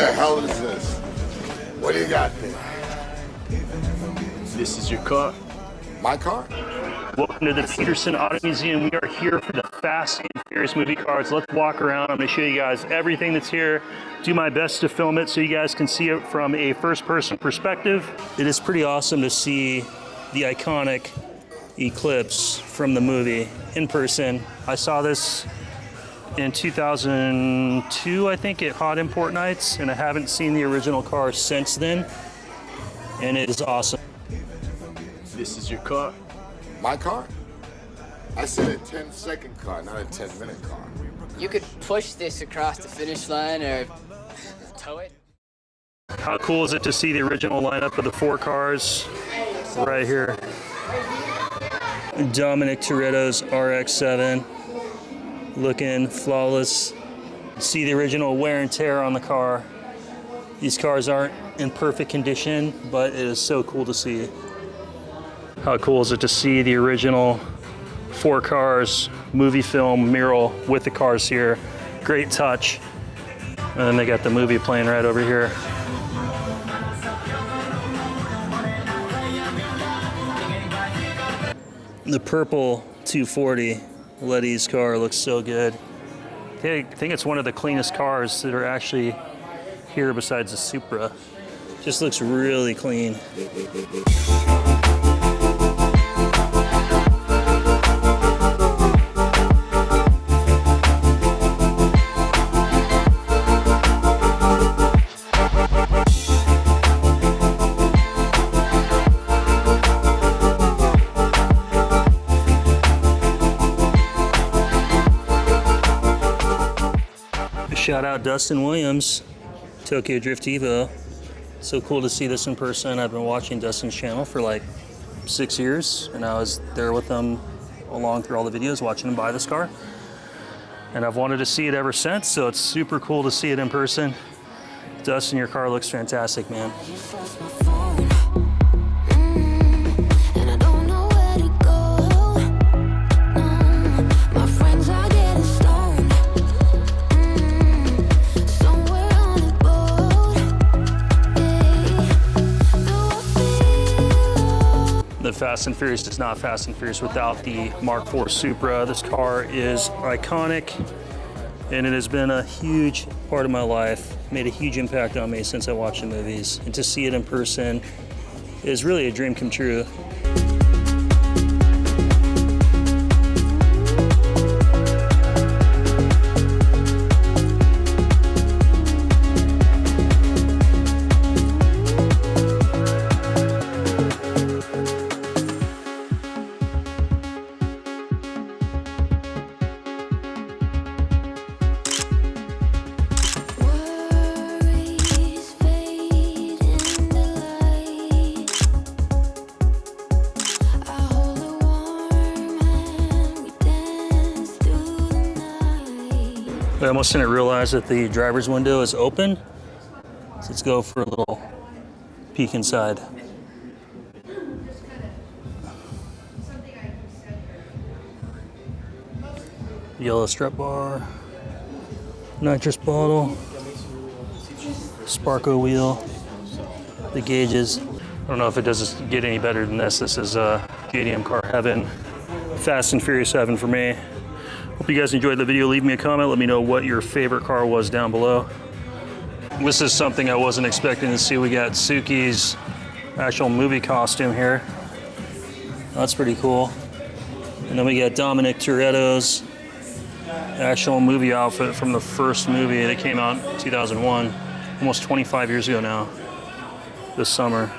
the hell is this? What do you got there? This is your car. My car? Welcome to the Petersen Automotive Museum. We are here for the Fast and Furious movie cars. Let's walk around. I'm going to show you guys everything that's here. Do my best to film it so you guys can see it from a first-person perspective. It is pretty awesome to see the iconic Eclipse from the movie in person. I saw this in 2002, I think, at Hot Import Nights, and I haven't seen the original car since then, and it is awesome. This is your car. My car? I said a 10-second car, not a 10-minute car. You could push this across the finish line or tow it. How cool is it to see the original lineup of the 4 cars right here? Dominic Toretto's RX-7, looking flawless. See the original wear and tear on the car. These cars aren't in perfect condition, but it is so cool to see. How cool is it to see the original 4 cars movie film mural with the cars here? Great touch. And then they got the movie playing right over here. The purple 240 Letty's car looks so good. I think it's one of the cleanest cars that are actually here besides the Supra. Just looks really clean. Shout out Dustin Williams, Tokyo Drift Evo. So cool to see this in person. I've been watching Dustin's channel for like 6 years, and I was there with them along through all the videos, watching him buy this car. And I've wanted to see it ever since, so it's super cool to see it in person. Dustin, your car looks fantastic, man. Fast and Furious is not Fast and Furious without the Mark IV Supra. This car is iconic, and it has been a huge part of my life, made a huge impact on me since I watched the movies. And to see it in person is really a dream come true. I almost didn't realize that the driver's window is open. So let's go for a little peek inside. Yellow strap bar, nitrous bottle, Sparko wheel, the gauges. I don't know if it does get any better than this. This is JDM car heaven. Fast and Furious 7 for me. Hope you guys enjoyed the video. Leave me a comment. Let me know what your favorite car was down below. This is something I wasn't expecting to see. We got Suki's actual movie costume here. That's pretty cool. And then we got Dominic Toretto's actual movie outfit from the first movie that came out in 2001. Almost 25 years ago now, this summer.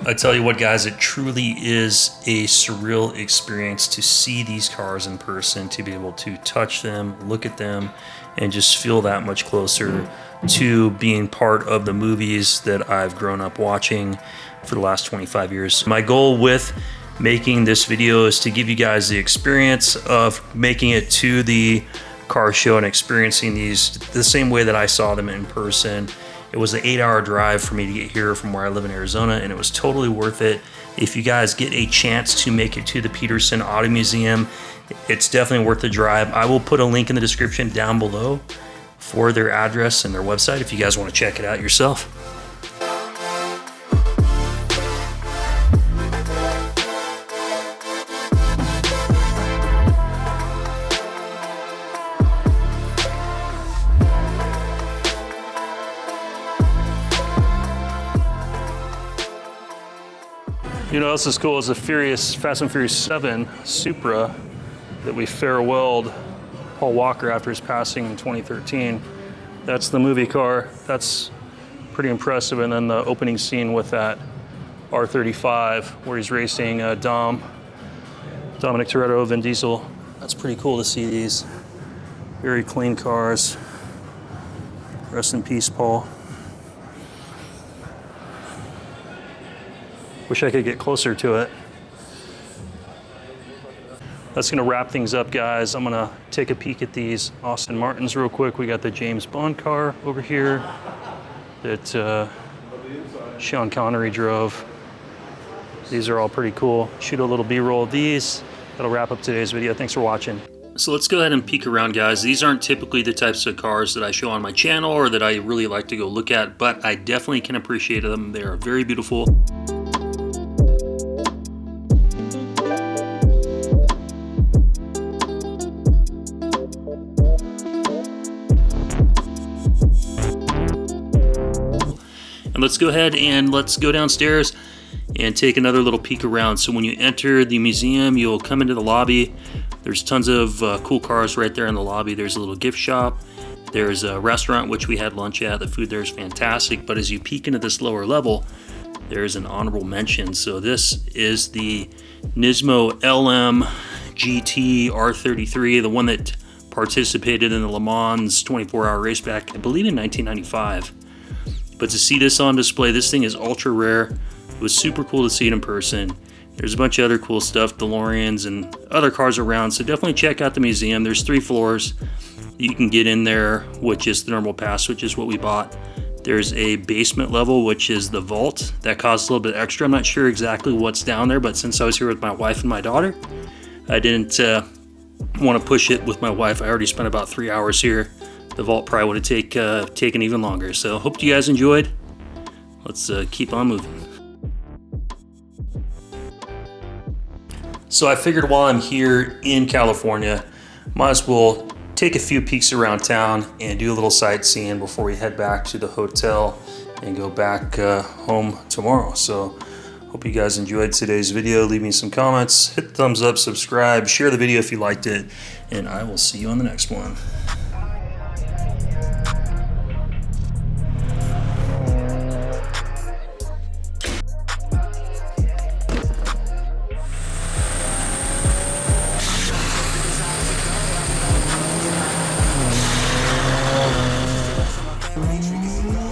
I tell you what, guys, it truly is a surreal experience to see these cars in person, to be able to touch them, look at them, and just feel that much closer to being part of the movies that I've grown up watching for the last 25 years. My goal with making this video is to give you guys the experience of making it to the car show and experiencing these the same way that I saw them in person. It was an 8-hour drive for me to get here from where I live in Arizona, and it was totally worth it. If you guys get a chance to make it to the Petersen Auto Museum, it's definitely worth the drive. I will put a link in the description down below for their address and their website if you guys want to check it out yourself. You know, this is cool. It's a Fast and Furious 7 Supra that we farewelled Paul Walker after his passing in 2013. That's the movie car. That's pretty impressive. And then the opening scene with that R35 where he's racing Dominic Toretto, Vin Diesel. That's pretty cool to see these very clean cars. Rest in peace, Paul. Wish I could get closer to it. That's gonna wrap things up, guys. I'm gonna take a peek at these Aston Martins real quick. We got the James Bond car over here that Sean Connery drove. These are all pretty cool. Shoot a little B-roll of these. That'll wrap up today's video. Thanks for watching. So let's go ahead and peek around, guys. These aren't typically the types of cars that I show on my channel or that I really like to go look at, but I definitely can appreciate them. They are very beautiful. And let's go ahead and let's go downstairs and take another little peek around. So when you enter the museum, you'll come into the lobby. There's tons of cool cars right there in the lobby. There's a little gift shop. There's a restaurant, which we had lunch at. The food there is fantastic. But as you peek into this lower level, there's an honorable mention. So this is the Nismo LM GT R33, the one that participated in the Le Mans 24-hour race back, I believe, in 1995. But to see this on display, this thing is ultra rare. It was super cool to see it in person. There's a bunch of other cool stuff, DeLoreans and other cars around, so definitely check out the museum. There's 3 floors. You can get in there with just the normal pass, which is what we bought. There's a basement level, which is the vault. That costs a little bit extra. I'm not sure exactly what's down there, but since I was here with my wife and my daughter, I didn't want to push it with my wife. I already spent about 3 hours here. The vault probably would have taken even longer. So hope you guys enjoyed. Let's keep on moving. So I figured while I'm here in California, might as well take a few peeks around town and do a little sightseeing before we head back to the hotel and go back home tomorrow. So hope you guys enjoyed today's video. Leave me some comments, hit the thumbs up, subscribe, share the video if you liked it, and I will see you on the next one. Matrix.